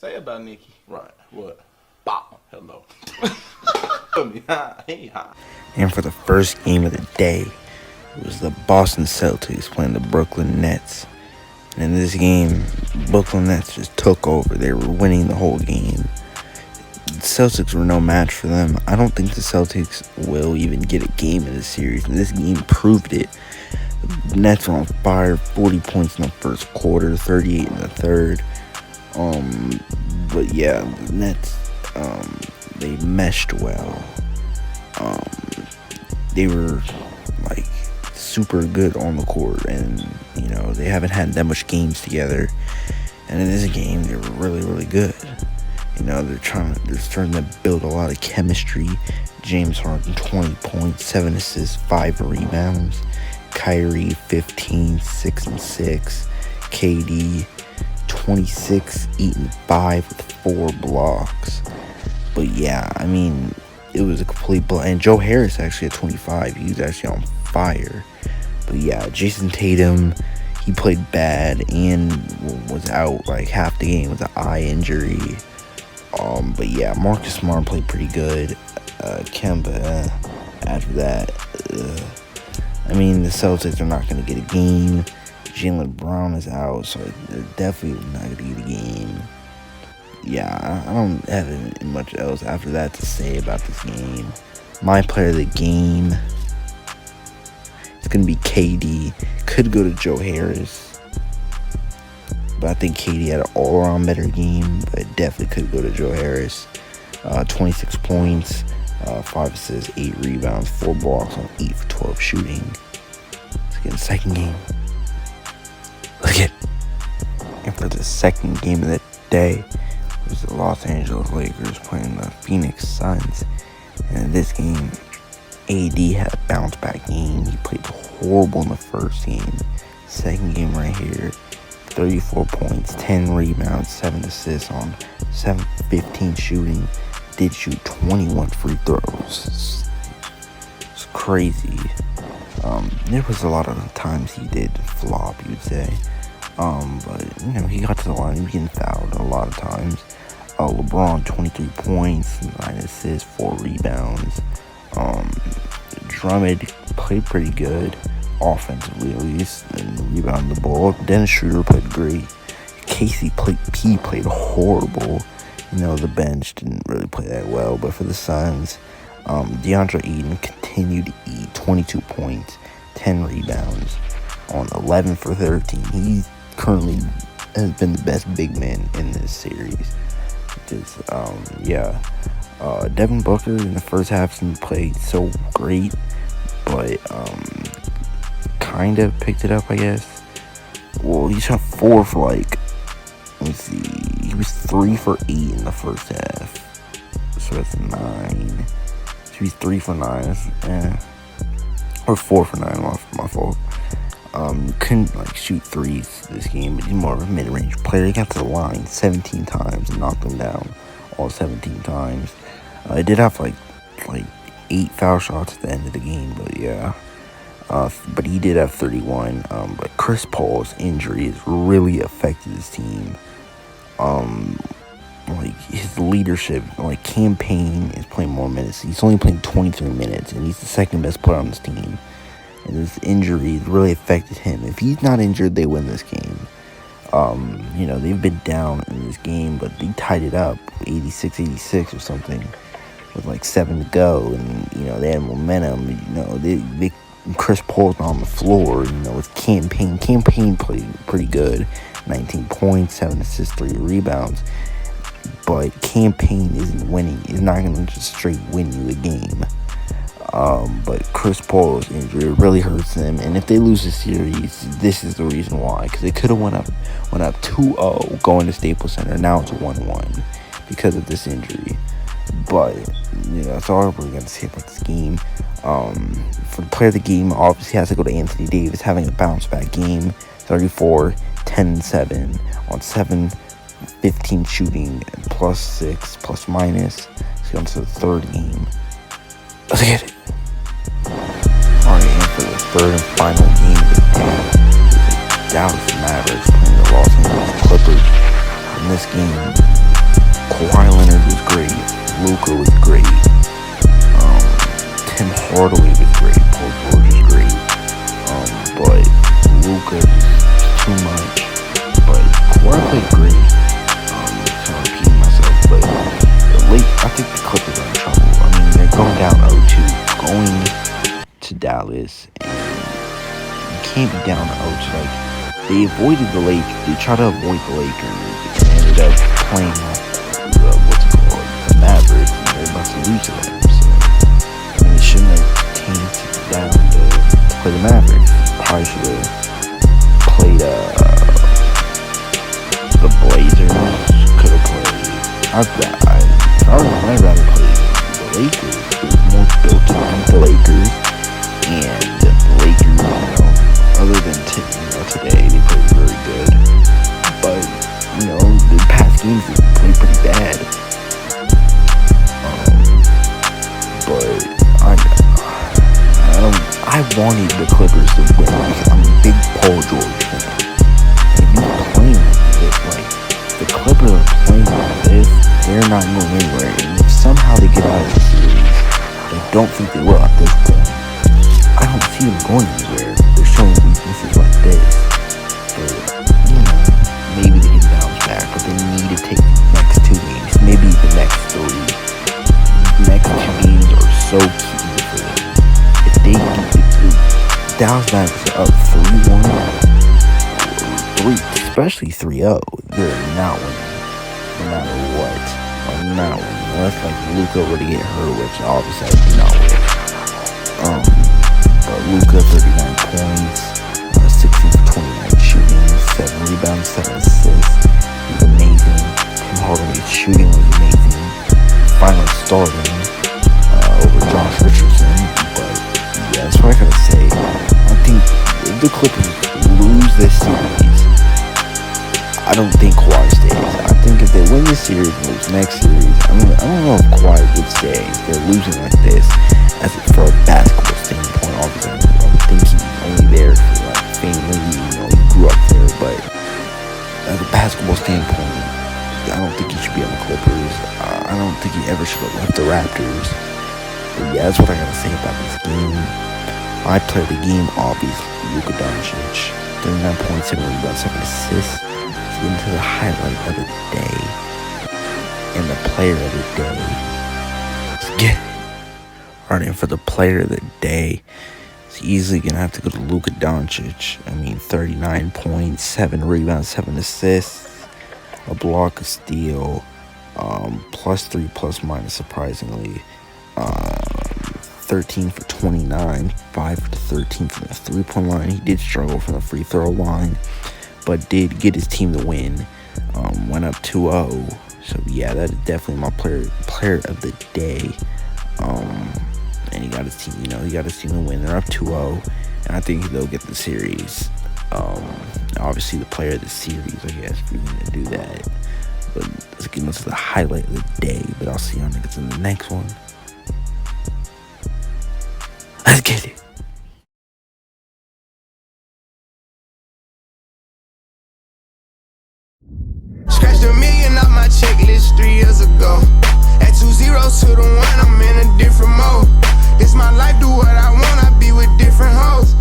Say about Nikki. Right. What? Bop. Hello. And for the first game of the day, it was the Boston Celtics playing the Brooklyn Nets. And in this game, Brooklyn Nets just took over. They were winning the whole game. The Celtics were no match for them. I don't think the Celtics will even get a game in this series. And this game proved it. The Nets were on fire. 40 points in the first quarter, 38 in the third. But yeah, the Nets, they meshed well. They were like super good on the court, and you know, they haven't had that much games together. And in this game, they were really, really good. You know, they're starting to build a lot of chemistry. James Harden, 20 points, 7 assists, 5 rebounds. Kyrie, 15, 6 and 6. KD, 26, 8 and 5 with 4 blocks. But yeah, I mean, it was a complete blow. And Joe Harris actually at 25. He was actually on fire. But yeah, Jason Tatum, he played bad and was out like half the game with an eye injury. But yeah, Marcus Smart played pretty good. Kemba, after that, I mean, the Celtics are not going to get a game. Jaylen Brown is out, so they're definitely not going to get a game. Yeah, I don't have much else after that to say about this game. My player of the game, it's going to be KD. Could go to Joe Harris, but I think KD had an all-around better game, but it definitely could go to Joe Harris. 26 points, 5 assists, 8 rebounds, 4 blocks on 8 for 12 shooting. Let's get the second game. Look at it. And for the second game of the day, it was the Los Angeles Lakers playing the Phoenix Suns. And in this game, AD had a bounce back game. He played horrible in the first game. Second game right here, 34 points, 10 rebounds, 7 assists on 7-15 shooting. Did shoot 21 free throws. It's crazy. There was a lot of times he did flop, you would say. But, you know, he got to the line. He was getting fouled a lot of times. LeBron, 23 points, 9 assists, 4 rebounds. Drummond played pretty good, offensively at least, and rebounded the ball. Dennis Schroeder played great. Casey played horrible. You know, the bench didn't really play that well. But for the Suns, DeAndre Ayton continued to eat 22 points, 10 rebounds on 11 for 13. He currently has been the best big man in this series. Just, Devin Booker in the first half didn't play so great, but kind of picked it up, I guess. Well, he shot 4 for like, let me see, he was 3 for 8 in the first half, so that's 9. So he's 3 for 9, or 4 for 9, my fault. Couldn't like shoot threes this game, but he's more of a mid-range player. He got to the line 17 times and knocked them down all 17 times. I did have like 8 foul shots at the end of the game, but yeah. But he did have 31. But Chris Paul's injury has really affected his team. Like his leadership, like campaign is playing more minutes. He's only playing 23 minutes, and he's the second best player on his team. And this injury really affected him. If he's not injured, they win this game. You know, they've been down in this game, but they tied it up 86-86 or something with like 7 to go, and you know, they had momentum. You know, Chris Paul's not on the floor. You know, with campaign played pretty good, 19 points, 7 assists, 3 rebounds. But campaign isn't winning. It's not going to just straight win you a game. But Chris Paul's injury really hurts them, and if they lose the series, this is the reason why. Because they could have went up 2-0 going to Staples Center. Now it's 1-1 because of this injury. But you know, that's all we're going to say about this game. For the player of the game, obviously has to go to Anthony Davis, having a bounce back game. 34, 10 and 7 on 7-15 shooting, plus 6 plus minus. Let's go on to the third game. Let's get it. Alright, and for the third and final game of the day, Dallas Mavericks playing the Los Angeles Clippers. In this game, Luka was great. Tim Hardaway was great. Paul George was great. But Luka is too much. But Kawhi played great. So I'm repeating myself, but I think the Clippers are in trouble. I mean, they're going down 0-2, going to Dallas, and you can't be down 0-2. Like, they avoided the Lakers. They tried to avoid the Lakers and ended up playing the Mavericks, and they're about to lose to them. So, I mean, they shouldn't have came down to play the Mavericks. Probably should have played the Blazers. Could have played. I'd rather play the Lakers. They're more built to beat the Lakers, and the Lakers, other than today, they played very good. But the past games they played pretty bad. But I wanted the Clippers to win because I'm a big Paul George fan. And he's playing like this, like the Clippers are playing like this, they're not going anywhere. And if somehow they get out of the series, I don't think they will at this point. I don't see them going anywhere. They're showing weaknesses like this. But, maybe they can bounce back, but they need to take the next 2 games, maybe the next 3. The next 2 games are so key for them. If they Dallas Mavericks are up 3-1, especially 3-0, they're not winning, no matter what. Like, not winning. Unless like Luka were to get hurt, which obviously I do not win. But Luka 39 points, 16 for 29 shooting, 7 rebounds, 7 assists. He's amazing. Tim Hardaway's shooting was amazing. Finally starting over Josh Richardson. But yeah, that's what I gotta say. I think if the Clippers lose this series, I don't think Kawhi stays. I think if they win this series and lose next series, I don't know if Kawhi would stay if they're losing like this. As for a basketball standpoint, obviously I would think he's only there for like family. He grew up there, but as a basketball standpoint, I don't think he should be on the Clippers. I don't think he ever should have left the Raptors. But yeah, that's what I gotta say about this game. I played the game, obviously. Luka Doncic, 39.7 rebounds, 7 assists. Let's get into the highlight of the day and the player of the day. Let's get it. Alright, and for the player of the day, it's easily gonna have to go to Luka Doncic. I mean, 39 points, 7 rebounds, 7 assists, a block, a steal, +3, ±, surprisingly. 13 for 29, 5 for 13 from the 3-point line. He did struggle from the free throw line, but did get his team to win. Went up 2-0. So yeah, that is definitely my player of the day. And he got his team, he got his team to win. They're up 2-0, and I think they'll get the series. Obviously the player of the series, I guess, if you're gonna do that. But let's get into the highlight of the day. But I'll see y'all niggas in the next one. Let's get it. Scratched $1 million off my checklist 3 years ago. At 2 zeros to the 1, I'm in a different mode. This my life, do what I want, I be with different hoes.